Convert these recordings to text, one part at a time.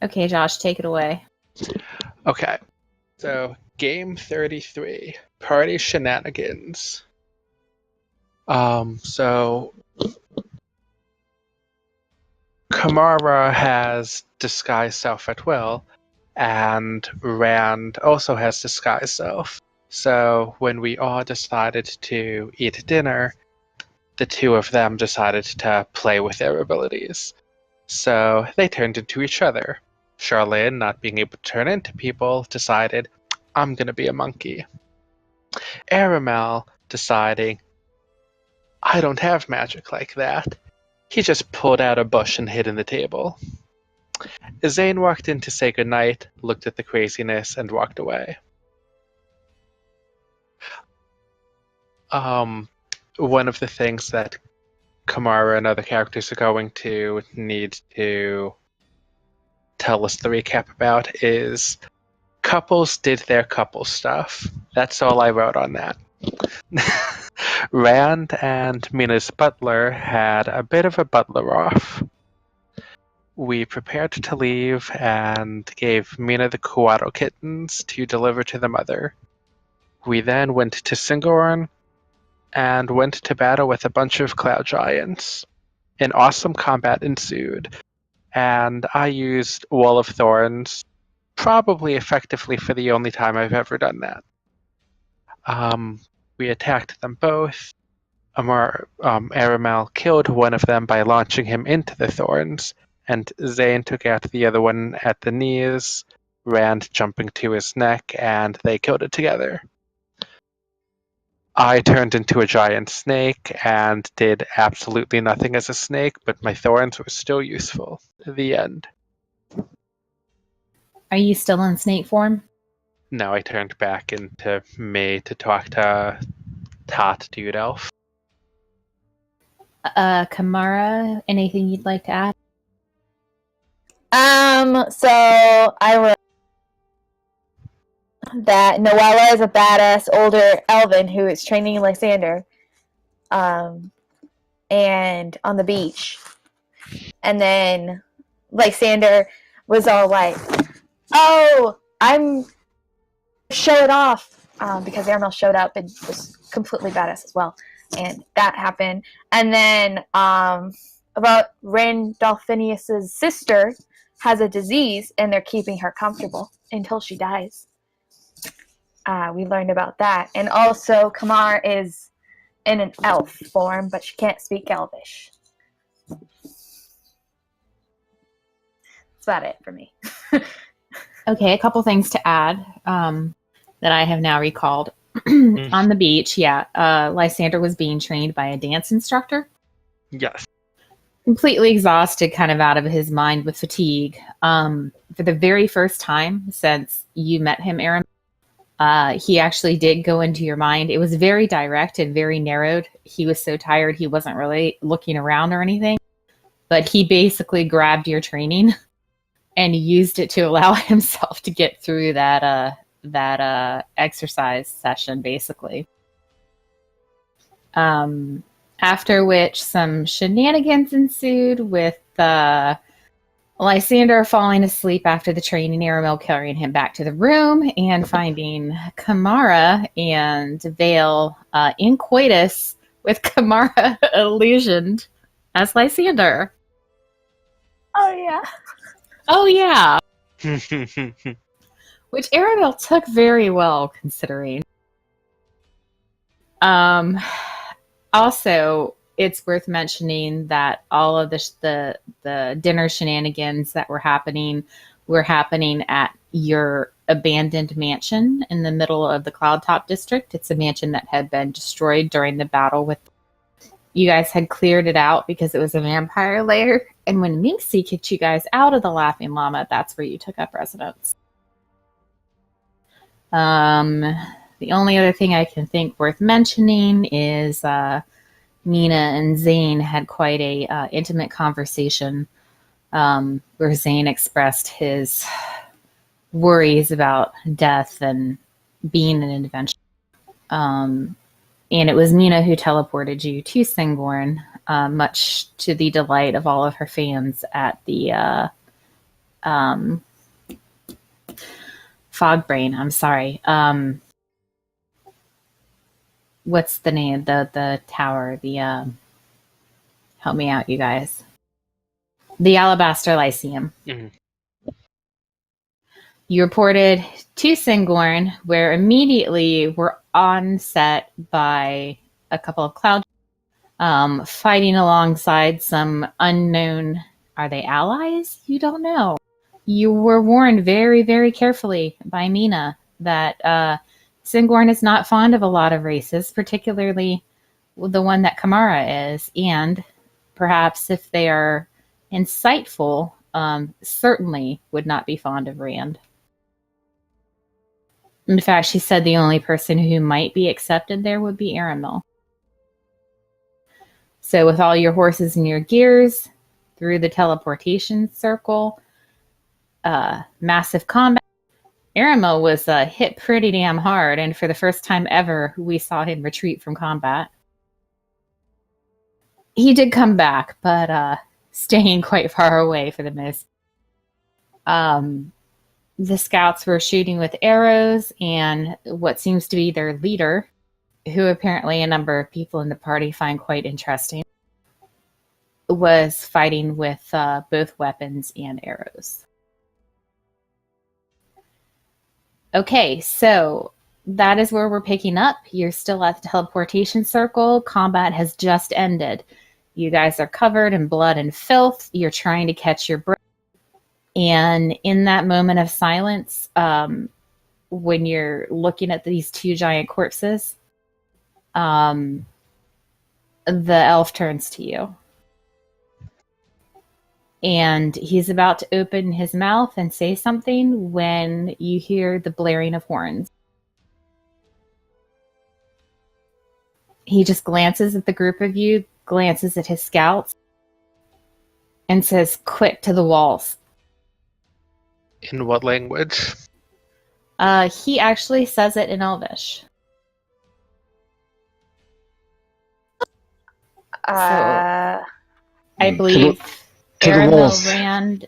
Okay, Josh, take it away. Okay, so game 33, party shenanigans. So Kamara has disguised self at will, and Rand also has disguised self. So when we all decided to eat dinner, the two of them decided to play with their abilities. So they turned into each other. Charlene, not being able to turn into people, decided, I'm gonna be a monkey. Aramel deciding, I don't have magic like that. He just pulled out a bush and hid in the table. Zane walked in to say goodnight, looked at the craziness, and walked away. One of the things that Kamara and other characters are going to need to tell us the recap about is couples did their couple stuff. That's all I wrote on that. Rand and Mina's butler had a bit of a butler off. We prepared to leave and gave Mina the Kuato kittens to deliver to the mother. We then went to Singorn and went to battle with a bunch of cloud giants. An awesome combat ensued, and I used Wall of Thorns probably effectively for the only time I've ever done that. We attacked them both. Aramel killed one of them by launching him into the thorns, and Zane took out the other one at the knees, Rand jumping to his neck, and they killed it together. I turned into a giant snake and did absolutely nothing as a snake, but my thorns were still useful. The end. Are you still in snake form? Now I turned back into May to talk to Tot Dude Elf. Kamara, anything you'd like to add? So I wrote that Noella is a badass older elven who is training Lysander, and on the beach. And then Lysander was all like, oh, I'm show it off, because Aramel showed up and was completely badass as well. And that happened. And then about Randolphinius's sister has a disease and they're keeping her comfortable until she dies. We learned about that. And also Kamar is in an elf form, but she can't speak Elvish. That's about it for me. Okay, a couple things to add that I have now recalled. On the beach, Lysander was being trained by a dance instructor. Yes. Completely exhausted, kind of out of his mind with fatigue. For the very first time since you met him, Aaron, he actually did go into your mind. It was very direct and very narrowed. He was so tired he wasn't really looking around or anything. But he basically grabbed your training and used it to allow himself to get through that exercise session, basically. After which some shenanigans ensued with Lysander falling asleep after the training, Aramel carrying him back to the room, and finding Kamara and Vale in coitus with Kamara illusioned as Lysander. Oh, yeah. Oh, yeah. Which Aramel took very well, considering. Also, it's worth mentioning that all of the dinner shenanigans that were happening at your abandoned mansion in the middle of the Cloudtop district. It's a mansion that had been destroyed during the battle with. You guys had cleared it out because it was a vampire lair, and when Minxie kicked you guys out of the Laughing Llama, that's where you took up residence. The only other thing I can think worth mentioning is Mina and Zane had quite a intimate conversation where Zane expressed his worries about death and being an adventurer. And it was Mina who teleported you to Singborn, much to the delight of all of her fans at the um, Fog Brain. I'm sorry. What's the name? The tower. The help me out, you guys. The Alabaster Lyceum. Mhm. You reported to Singorn, where immediately were onset by a couple of cloud fighting alongside some unknown. Are they allies? You don't know. You were warned very, very carefully by Mina that Singorn is not fond of a lot of races, particularly the one that Kamara is, and perhaps if they are insightful, certainly would not be fond of Rand. In fact, she said the only person who might be accepted there would be Aramil. So with all your horses and your gears, through the teleportation circle, massive combat, Aramil was hit pretty damn hard, and for the first time ever, we saw him retreat from combat. He did come back, but staying quite far away for the most. The scouts were shooting with arrows, and what seems to be their leader, who apparently a number of people in the party find quite interesting, was fighting with both weapons and arrows. Okay, so that is where we're picking up. You're still at the teleportation circle. Combat has just ended. You guys are covered in blood and filth. You're trying to catch your breath. And in that moment of silence, when you're looking at these two giant corpses, the elf turns to you. And he's about to open his mouth and say something when you hear the blaring of horns. He just glances at the group of you, glances at his scouts, and says, "Quick to the walls." In what language? He actually says it in Elvish. I believe to the Aramil, walls. Rand,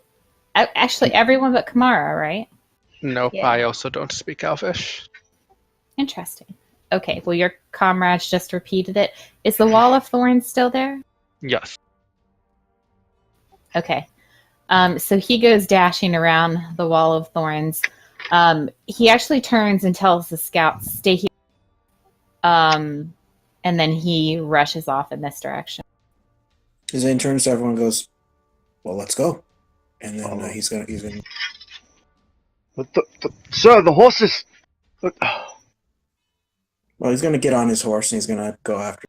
actually everyone but Kamara, right? Nope, Yeah. I also don't speak Elvish. Interesting. Okay, well, your comrades just repeated it. Is the Wall of Thorns still there? Yes. Okay. So he goes dashing around the Wall of Thorns. He actually turns and tells the scouts, "Stay here." And then he rushes off in this direction. Zane turns to everyone and goes, "Well, let's go." And then Follow. he's gonna. Sir, the horses. Look, Well, he's gonna get on his horse and he's gonna go after.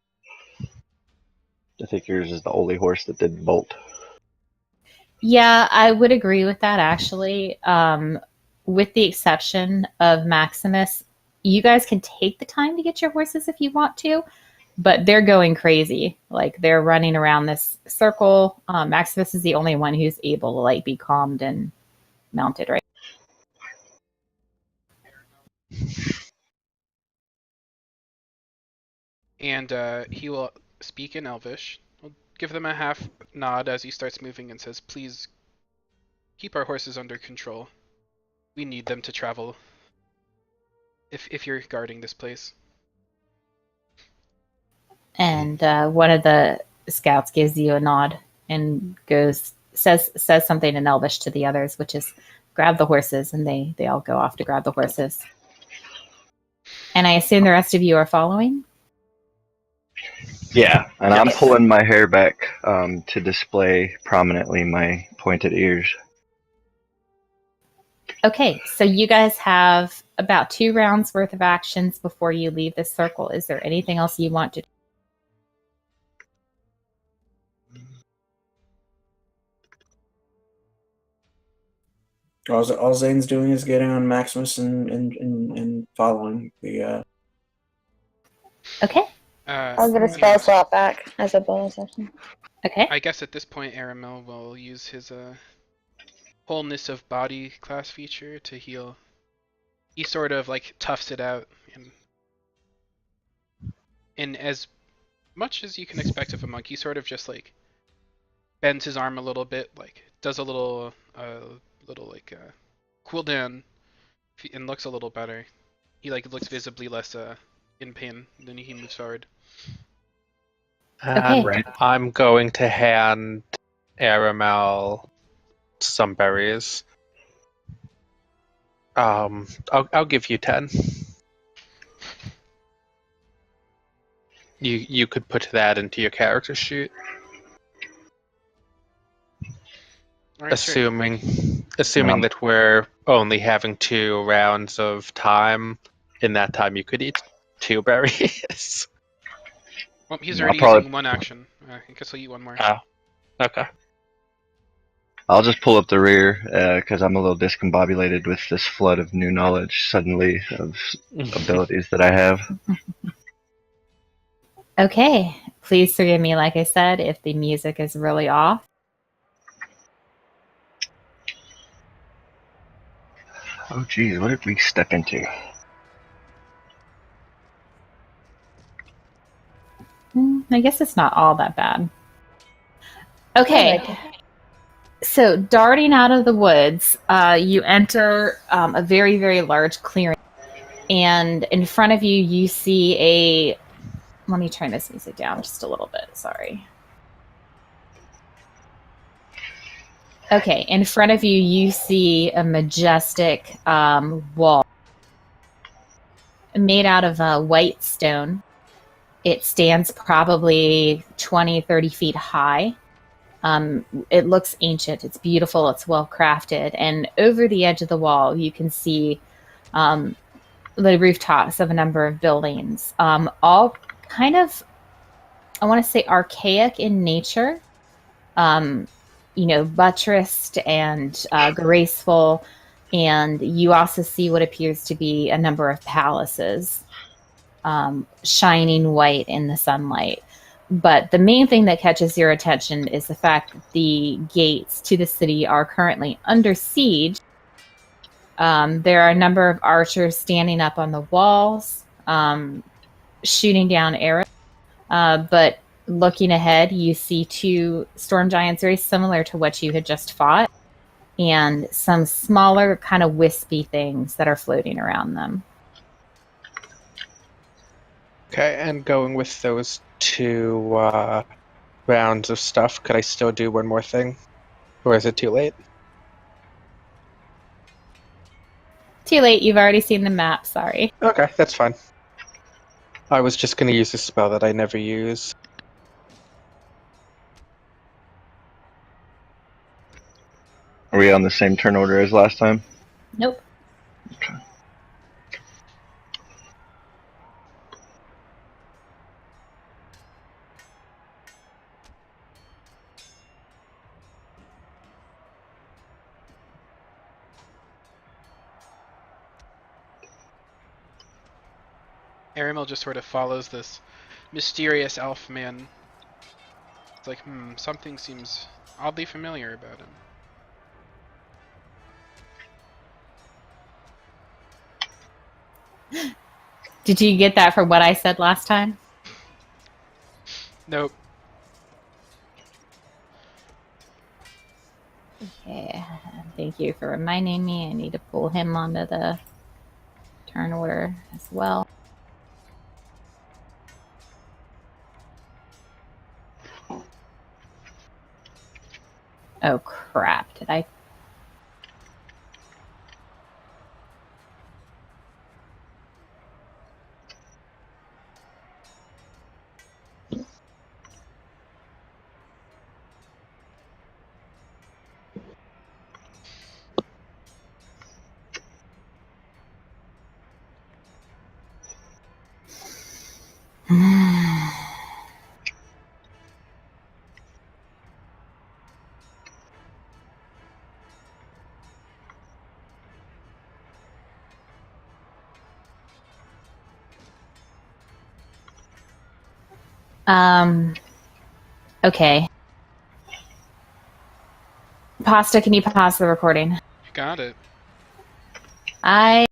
I think yours is the only horse that didn't bolt. Yeah, I would agree with that, actually. With the exception of Maximus, you guys can take the time to get your horses if you want to, but they're going crazy. Like, they're running around this circle. Maximus is the only one who's able to, like, be calmed and mounted, right? And he will speak in Elvish. He'll give them a half nod as he starts moving and says, "Please keep our horses under control. We need them to travel. If you're guarding this place." And one of the scouts gives you a nod and says something in Elvish to the others, which is grab the horses, and they all go off to grab the horses. And I assume the rest of you are following? Yeah, and I'm Yes. pulling my hair back to display prominently my pointed ears. Okay, so you guys have about 2 rounds worth of actions before you leave this circle. Is there anything else you want to do? All Zane's doing is getting on Maximus and following the. Okay, I'll get a spell slot back as a bonus action. okay. I guess at this point, Aramil will use his wholeness of body class feature to heal. He sort of like toughs it out, and as much as you can expect of a monk, he sort of just like bends his arm a little bit, like does a little little like cooldown and looks a little better. He like looks visibly less in pain than he moves forward. Okay. And Right. I'm going to hand Aramel some berries. I'll give you 10. You could put that into your character sheet, All right, sure. assuming that we're only having 2 rounds of time. In that time, you could eat 2 berries. Well, he's I'll already probably- using one action. I guess I'll eat one more. Oh, okay. I'll just pull up the rear because I'm a little discombobulated with this flood of new knowledge suddenly of abilities that I have. Okay. Please forgive me, like I said, if the music is really off. Oh, geez, what did we step into? I guess it's not all that bad. Okay. Good. So, darting out of the woods, you enter a very, very large clearing. And in front of you, you see a. Let me turn this music down just a little bit. Sorry. Okay. In front of you, you see a majestic wall made out of white stone. It stands probably 20, 30 feet high. It looks ancient. It's beautiful. It's well crafted. And over the edge of the wall, you can see the rooftops of a number of buildings, all kind of, I want to say, archaic in nature. Buttressed and graceful. And you also see what appears to be a number of palaces, shining white in the sunlight. But the main thing that catches your attention is the fact that the gates to the city are currently under siege. There are a number of archers standing up on the walls, shooting down arrows. But looking ahead, you see 2 storm giants very similar to what you had just fought, and some smaller kind of wispy things that are floating around them. Okay, and going with those 2 rounds of stuff, could I still do one more thing? Or is it too late? Too late, you've already seen the map, sorry. Okay, that's fine. I was just going to use a spell that I never use. Are we on the same turn order as last time? Nope. Okay. Aramel just sort of follows this mysterious elf man. It's like, something seems oddly familiar about him. Did you get that from what I said last time? Nope. Okay, thank you for reminding me. I need to pull him onto the turn order as well. Oh crap, did I? Okay. Pasta, can you pause the recording? Got it. I